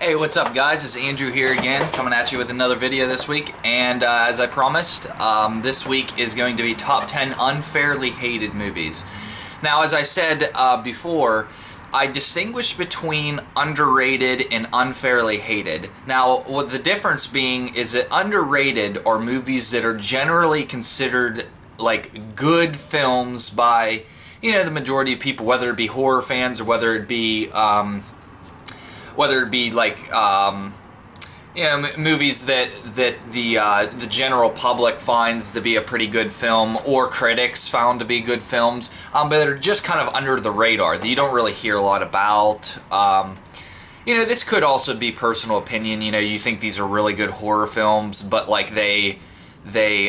Hey, what's up guys? It's Andrew here again, coming at you with another video this week. And as I promised, this week is going to be top 10 unfairly hated movies. Now, as I said before, I distinguish between underrated and unfairly hated. Now, what the difference being is that underrated are movies that are generally considered like good films by, the majority of people, whether it be horror fans or whether it be movies that the general public finds to be a pretty good film, or critics found to be good films, but they're just kind of under the radar that you don't really hear a lot about. This could also be personal opinion. You think these are really good horror films, but like they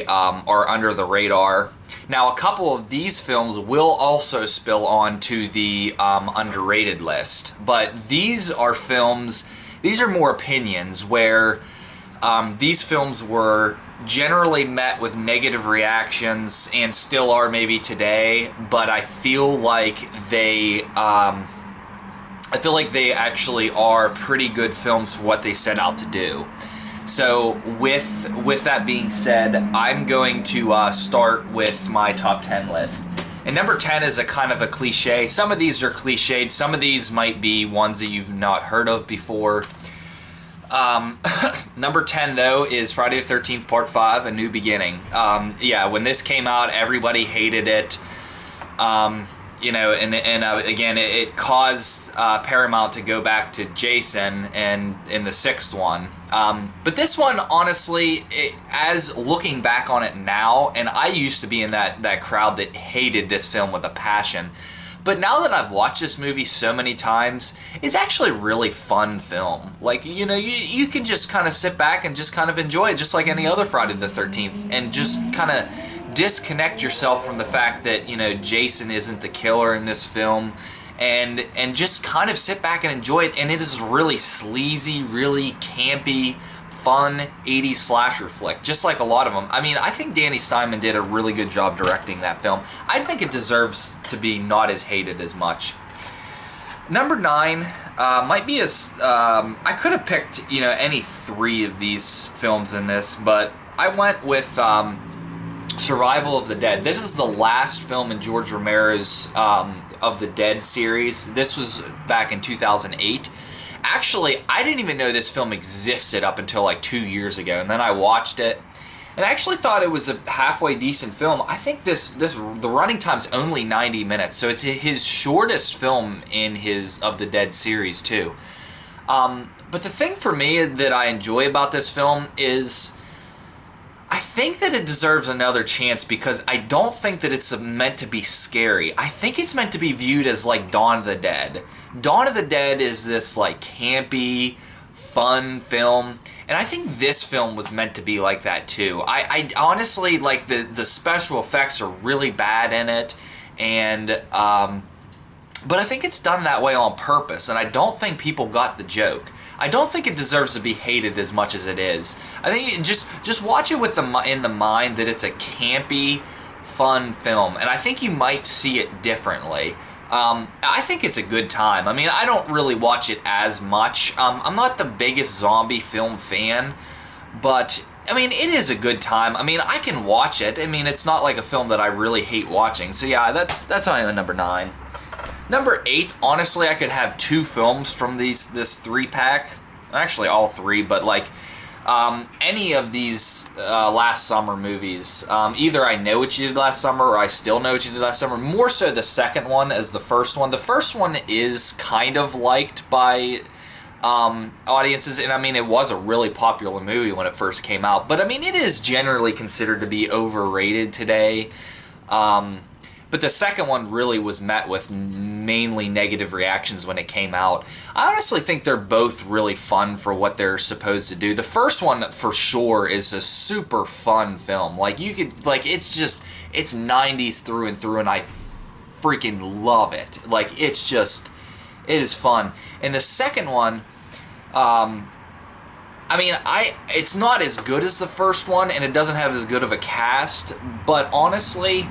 are under the radar. Now, a couple of these films will also spill on to the underrated list, but these are more opinions where these films were generally met with negative reactions and still are maybe today, but I feel like they actually are pretty good films for what they set out to do. So with that being said, I'm going to start with my top 10 list. And number 10 is a kind of a cliche. Some of these are cliched. Some of these might be ones that you've not heard of before. Number 10, though, is Friday the 13th Part 5, A New Beginning. When this came out, everybody hated it. Again, it caused Paramount to go back to Jason and in the sixth one. But this one, honestly, as looking back on it now, and I used to be in that crowd that hated this film with a passion, but now that I've watched this movie so many times, it's actually a really fun film. Like, you can just kind of sit back and just kind of enjoy it, just like any other Friday the 13th, and just kind of disconnect yourself from the fact that, Jason isn't the killer in this film, and just kind of sit back and enjoy it. And it is really sleazy, really campy, fun 80s slasher flick, just like a lot of them. I mean, I think Danny Steinman did a really good job directing that film. I think it deserves to be not as hated as much. Number 9 might be I could have picked, any three of these films in this, but I went with Survival of the Dead. This is the last film in George Romero's of the Dead series. This was back in 2008. Actually, I didn't even know this film existed up until like 2 years ago, and then I watched it and I actually thought it was a halfway decent film. I think the running time's only 90 minutes, so it's his shortest film in his of the Dead series too. But the thing for me that I enjoy about this film is I think that it deserves another chance, because I don't think that it's meant to be scary. I think it's meant to be viewed as like Dawn of the Dead. Dawn of the Dead is this like campy, fun film, and I think this film was meant to be like that too. I honestly, like, the special effects are really bad in it, and but I think it's done that way on purpose, and I don't think people got the joke. I don't think it deserves to be hated as much as it is. I think you just watch it with in the mind that it's a campy, fun film, and I think you might see it differently. I think it's a good time. I mean, I don't really watch it as much. I'm not the biggest zombie film fan, but I mean, it is a good time. I mean, I can watch it. I mean, it's not like a film that I really hate watching. So yeah, that's only the number 9. Number 8, honestly, I could have 2 films from this 3-pack. Actually, all 3, but like any of these last summer movies. Either I Know What You Did Last Summer, or I Still Know What You Did Last Summer. More so the second one as the first one. The first one is kind of liked by audiences, and I mean, it was a really popular movie when it first came out. But I mean, it is generally considered to be overrated today. But the second one really was met with mainly negative reactions when it came out. I honestly think they're both really fun for what they're supposed to do. The first one, for sure, is a super fun film. Like, it's 90s through and through, and I freaking love it. Like, it is fun. And the second one, it's not as good as the first one, and it doesn't have as good of a cast, but honestly,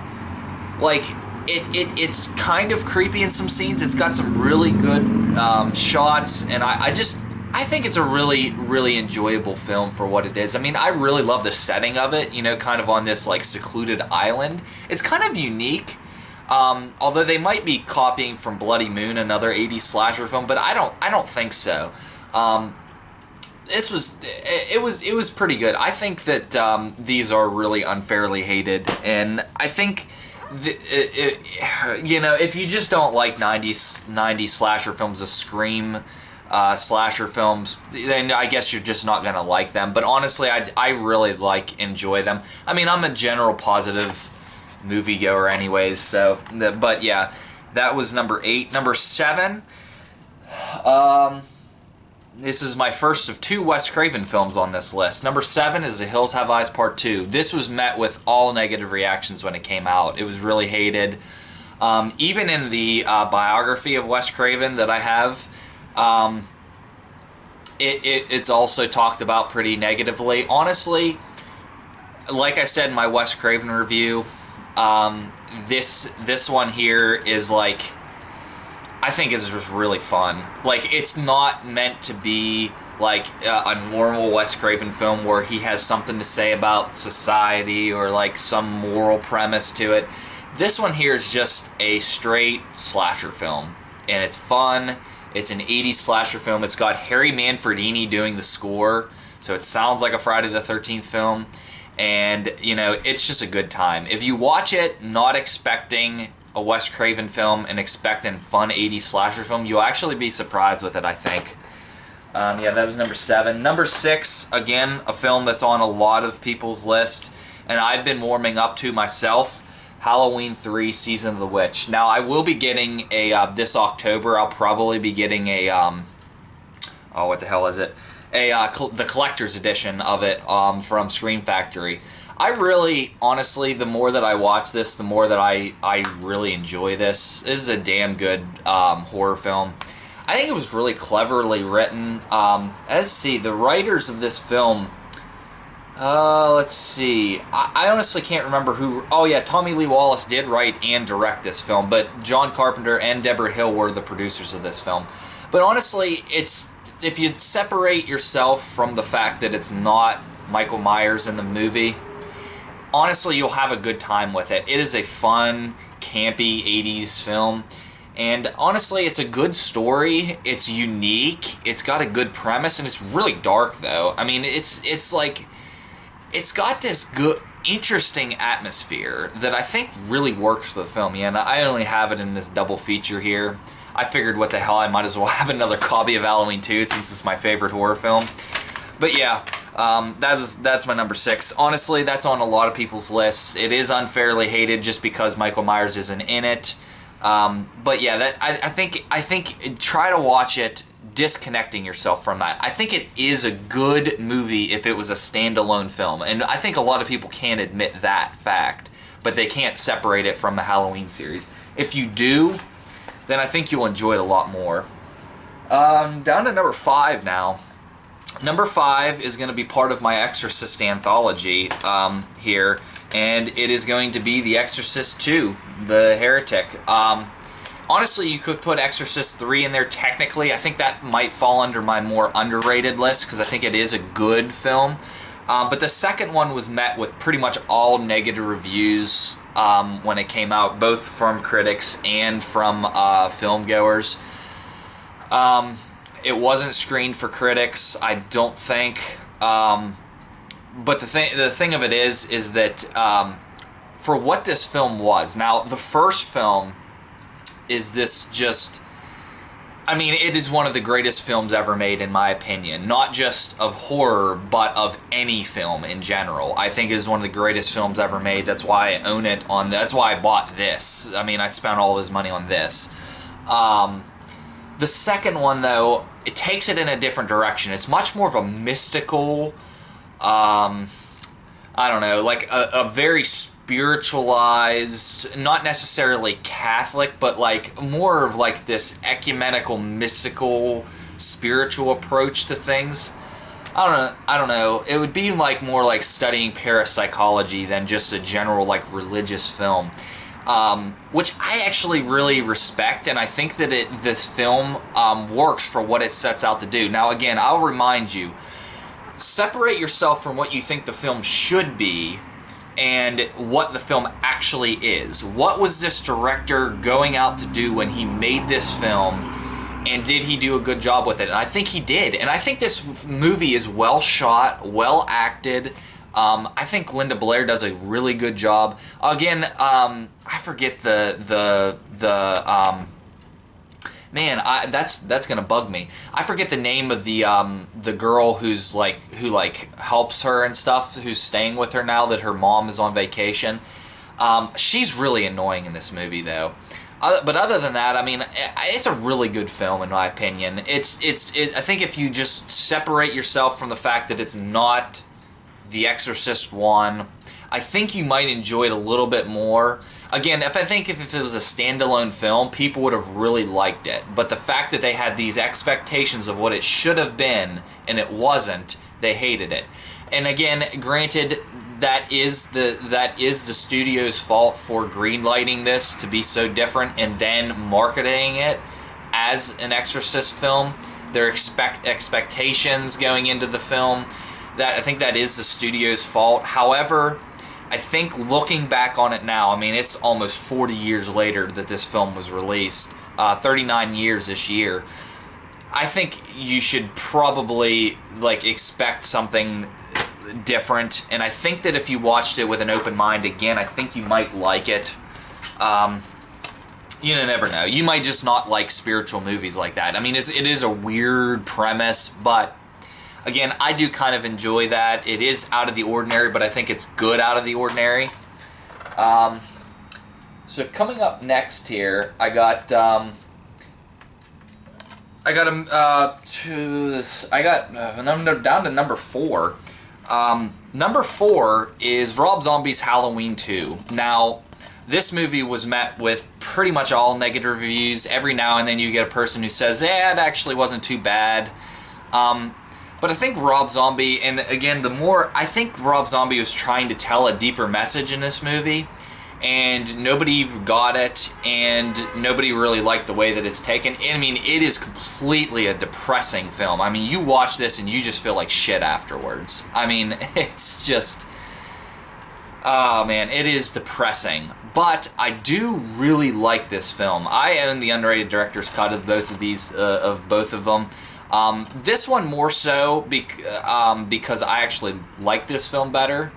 like, it's kind of creepy in some scenes. It's got some really good shots, and I I think it's a really, really enjoyable film for what it is. I mean, I really love the setting of it, you know, kind of on this, like, secluded island. It's kind of unique, although they might be copying from Bloody Moon, another 80s slasher film, but I don't think so. This was, it was pretty good. I think that these are really unfairly hated, and I think you know, if you just don't like 90s slasher films, the Scream slasher films, then I guess you're just not gonna like them. But honestly, I really enjoy them. I mean, I'm a general positive moviegoer anyways, so but yeah, that was number 8. Number 7, this is my first of 2 Wes Craven films on this list. Number 7 is The Hills Have Eyes Part 2. This was met with all negative reactions when it came out. It was really hated. Even in the biography of Wes Craven that I have, it's also talked about pretty negatively. Honestly, like I said in my Wes Craven review, this one here is like, I think is just really fun. Like, it's not meant to be like a normal Wes Craven film where he has something to say about society or like some moral premise to it. This one here is just a straight slasher film, and it's fun. It's an 80s slasher film. It's got Harry Manfredini doing the score, so it sounds like a Friday the 13th film, and you know, it's just a good time. If you watch it not expecting a Wes Craven film and expecting fun 80s slasher film, you'll actually be surprised with it, I think. Yeah, that was number 7. Number 6, again, a film that's on a lot of people's list, and I've been warming up to myself, Halloween 3 Season of the Witch. Now, I will be getting a, this October, I'll probably be getting a, oh, what the hell is it? The collector's edition of it from Scream Factory. I really, honestly, the more that I watch this, the more that I really enjoy this. This is a damn good horror film. I think it was really cleverly written. Let's see, the writers of this film, let's see. I honestly can't remember who. Oh yeah, Tommy Lee Wallace did write and direct this film, but John Carpenter and Deborah Hill were the producers of this film. But honestly, it's, if you separate yourself from the fact that it's not Michael Myers in the movie, honestly, you'll have a good time with it. It is a fun, campy 80s film. And honestly, it's a good story. It's unique. It's got a good premise, and it's really dark, though. I mean, it's like, it's got this good, interesting atmosphere that I think really works for the film. Yeah, and I only have it in this double feature here. I figured, what the hell, I might as well have another copy of Halloween 2 since it's my favorite horror film. But yeah, that's my number 6. Honestly, that's on a lot of people's lists. It is unfairly hated just because Michael Myers isn't in it. But yeah, that I think try to watch it disconnecting yourself from that. I think it is a good movie if it was a standalone film, and I think a lot of people can't admit that fact, but they can't separate it from the Halloween series. If you do, then I think you'll enjoy it a lot more. Down to number 5 now. Number 5 is going to be part of my Exorcist anthology here, and it is going to be The Exorcist 2, The Heretic. Honestly, you could put Exorcist 3 in there technically. I think that might fall under my more underrated list because I think it is a good film. But the second one was met with pretty much all negative reviews when it came out, both from critics and from filmgoers. It wasn't screened for critics, I don't think. But the thing of it is that for what this film was, now the first film is this just, I mean, it is one of the greatest films ever made in my opinion. Not just of horror, but of any film in general. I think it is one of the greatest films ever made. That's why I own it on, that's why I bought this. I mean, I spent all this money on this. The second one, though, it takes it in a different direction. It's much more of a mystical, I don't know, like a very spiritualized, not necessarily Catholic, but like more of like this ecumenical, mystical, spiritual approach to things. I don't know. It would be like more like studying parapsychology than just a general like religious film. which I actually really respect, and I think that this film works for what it sets out to do. Now, again, I'll remind you, separate yourself from what you think the film should be and what the film actually is. What was this director going out to do when he made this film, and did he do a good job with it? And I think he did. And I think this movie is well shot, well acted. I think Linda Blair does a really good job. Again, I forget man, that's gonna bug me. I forget the name of the girl who helps her and stuff, who's staying with her now that her mom is on vacation. She's really annoying in this movie, though. But other than that, I mean, it's a really good film in my opinion. I think if you just separate yourself from the fact that it's not The Exorcist 1, I think you might enjoy it a little bit more. Again, if it was a standalone film, people would have really liked it. But the fact that they had these expectations of what it should have been, and it wasn't, they hated it. And again, granted, that is the studio's fault for greenlighting this to be so different and then marketing it as an Exorcist film. Their expectations going into the film, I think that is the studio's fault. However, I think looking back on it now, I mean, it's almost 40 years later that this film was released, 39 years this year. I think you should probably expect something different, and I think that if you watched it with an open mind, again, I think you might like it. You never know. You might just not like spiritual movies like that. I mean, it is a weird premise, but again, I do kind of enjoy that. It is out of the ordinary, but I think it's good out of the ordinary. So coming up next here, I got down to number 4. Number 4 is Rob Zombie's Halloween 2. Now, this movie was met with pretty much all negative reviews. Every now and then you get a person who says, "Yeah, it actually wasn't too bad." But I think Rob Zombie, and again, I think Rob Zombie was trying to tell a deeper message in this movie, and nobody got it, and nobody really liked the way that it's taken. I mean, it is completely a depressing film. I mean, you watch this and you just feel like shit afterwards. I mean, it's just, oh man, it is depressing. But I do really like this film. I own the unrated director's cut of both of them. This one more so because I actually like this film better.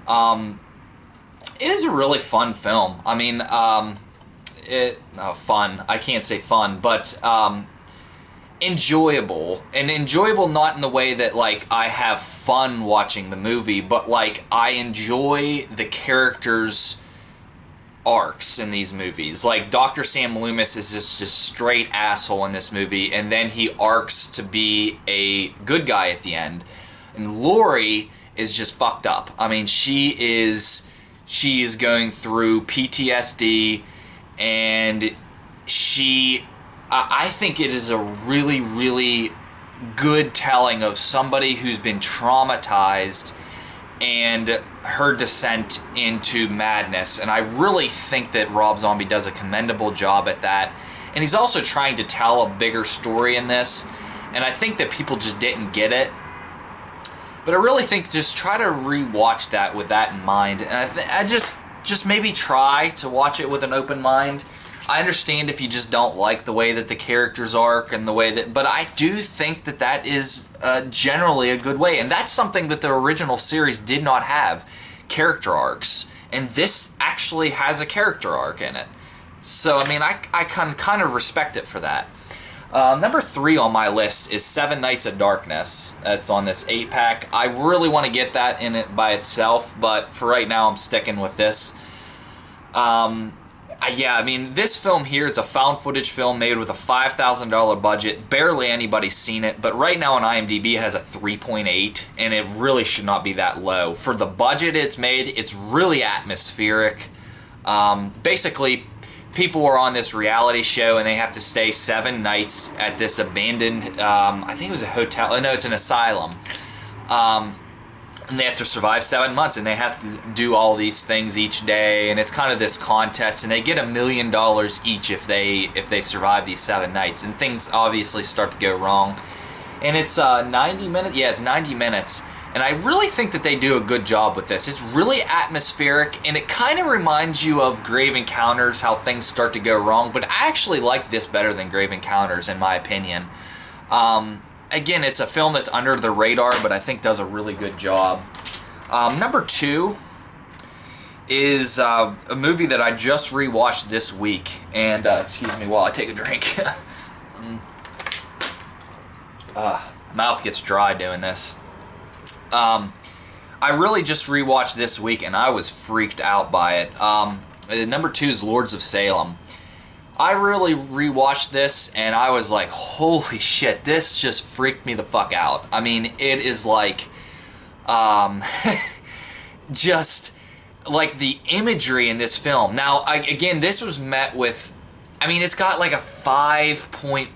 It is a really fun film. I mean, fun. I can't say fun, but enjoyable. And enjoyable not in the way that, I have fun watching the movie, but, I enjoy the characters' arcs in these movies. Dr. Sam Loomis is just a straight asshole in this movie, and then he arcs to be a good guy at the end. And Laurie is just fucked up. I mean, she is going through PTSD, and I think it is a really, really good telling of somebody who's been traumatized and her descent into madness. And I really think that Rob Zombie does a commendable job at that. And he's also trying to tell a bigger story in this, and I think that people just didn't get it. But I really think just try to re-watch that with that in mind. And I just maybe try to watch it with an open mind. I understand if you just don't like the way that the characters arc and the way that... But I do think that that is generally a good way. And that's something that the original series did not have. Character arcs. And this actually has a character arc in it. So, I mean, I can kind of respect it for that. Number 3 on my list is Seven Nights of Darkness. That's on this 8-pack. I really want to get that in it by itself, but for right now I'm sticking with this. Yeah, I mean, this film here is a found footage film made with a $5,000 budget. Barely anybody's seen it, but right now on IMDb it has a 3.8, and it really should not be that low. For the budget it's made, it's really atmospheric. Basically, people are on this reality show and they have to stay 7 nights at this abandoned, I think it was a hotel, no, it's an asylum. and they have to survive 7 months, and they have to do all these things each day, and it's kind of this contest, and they get $1 million each if they survive these 7 nights, and things obviously start to go wrong. And it's 90 minutes. Yeah, it's 90 minutes. And I really think that they do a good job with this. It's really atmospheric, and it kind of reminds you of Grave Encounters, how things start to go wrong. But I actually like this better than Grave Encounters, in my opinion. Again, it's a film that's under the radar, but I think does a really good job. Number 2 is a movie that I just rewatched this week. And, excuse me while I take a drink. Mouth gets dry doing this. I really just rewatched this week, and I was freaked out by it. Number 2 is Lords of Salem. I really rewatched this, and I was like, holy shit, this just freaked me the fuck out. I mean, it is like, just like the imagery in this film. Now, again, this was met with, I mean, it's got like a 5 point.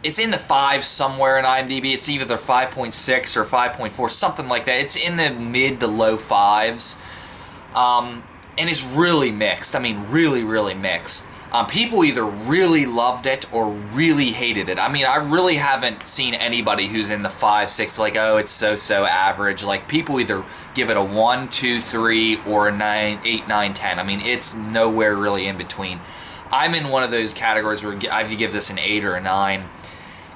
It's in the 5 somewhere in IMDb. It's either 5.6 or 5.4, something like that. It's in the mid to low 5s. And it's really mixed. I mean, really, really mixed. People either really loved it or really hated it. I mean, I really haven't seen anybody who's in the 5, 6, like, oh, it's so average. Like, people either give it a 1, 2, 3, or a 9, 8, 9, 10. I mean, it's nowhere really in between. I'm in one of those categories where I have to give this an 8 or a 9.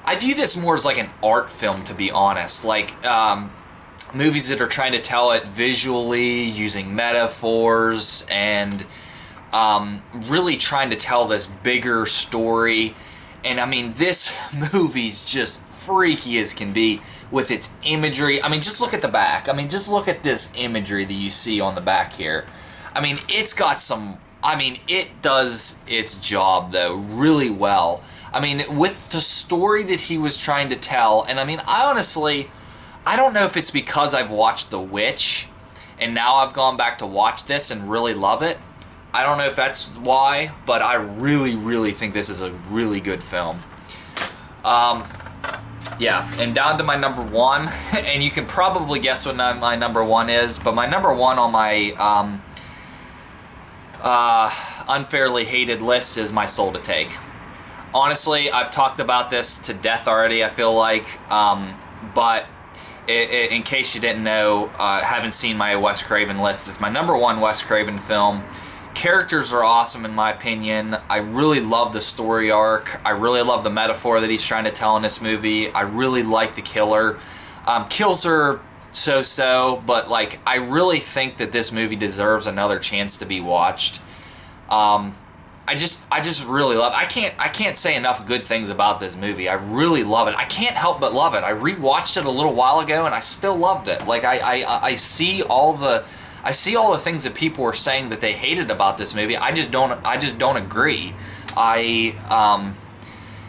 I view this more as like an art film, to be honest. Like, movies that are trying to tell it visually, using metaphors, and really trying to tell this bigger story. And I mean, this movie's just freaky as can be with its imagery. I mean, just look at the back. I mean, just look at this imagery that you see on the back here. I mean, it's got some... I mean, it does its job, though, really well. I mean, with the story that he was trying to tell, and I mean, I don't know if it's because I've watched The Witch, and now I've gone back to watch this and really love it. I don't know if that's why, but I really, really think this is a really good film. Yeah, and down to my number 1, and you can probably guess what my number 1 is, but my number 1 on my unfairly hated list is My Soul to Take. Honestly, I've talked about this to death already, I feel like, but in case you didn't know, haven't seen my Wes Craven list, it's my number 1 Wes Craven film. Characters are awesome in my opinion. I really love the story arc. I really love the metaphor that he's trying to tell in this movie. I really like the killer. Kills are so-so, but like, I really think that this movie deserves another chance to be watched. I just really love it. I can't say enough good things about this movie. I really love it. I can't help but love it. I rewatched it a little while ago and I still loved it. Like, I see all the things that people were saying that they hated about this movie. I just don't agree.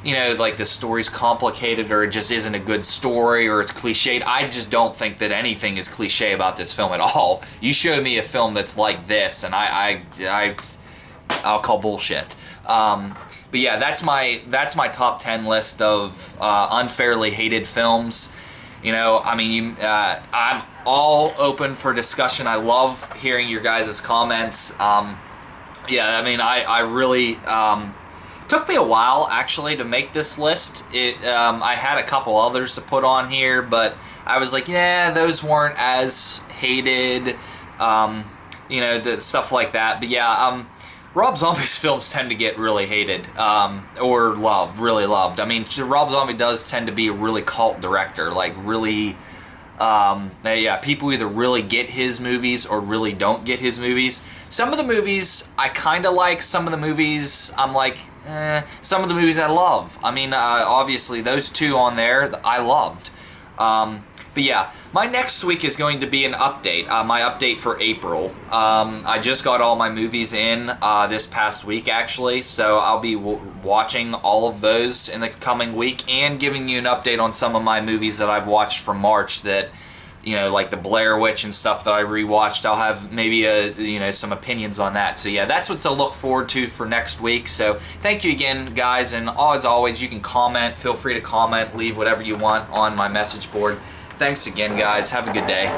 You know, like the story's complicated, or it just isn't a good story, or it's cliched. I just don't think that anything is cliche about this film at all. You show me a film that's like this, and I'll call bullshit. But yeah, that's my top 10 list of unfairly hated films. You know, I mean, I'm all open for discussion. I love hearing your guys' comments. Yeah, I mean, I really... took me a while, actually, to make this list. I had a couple others to put on here, but I was like, yeah, those weren't as hated, you know, the stuff like that. But yeah, Rob Zombie's films tend to get really hated, or loved, really loved. I mean, Rob Zombie does tend to be a really cult director, like really... yeah, people either really get his movies or really don't get his movies. Some of the movies I kind of like, some of the movies I'm like, some of the movies I love. I mean, obviously those 2 on there I loved. But yeah, my next week is going to be an update, my update for April. I just got all my movies in this past week, actually, so I'll be watching all of those in the coming week and giving you an update on some of my movies that I've watched from March that, you know, like the Blair Witch and stuff that I rewatched. I'll have maybe you know, some opinions on that. So yeah, that's what to look forward to for next week. So thank you again, guys, and as always, you can comment. Feel free to comment, leave whatever you want on my message board. Thanks again, guys. Have a good day.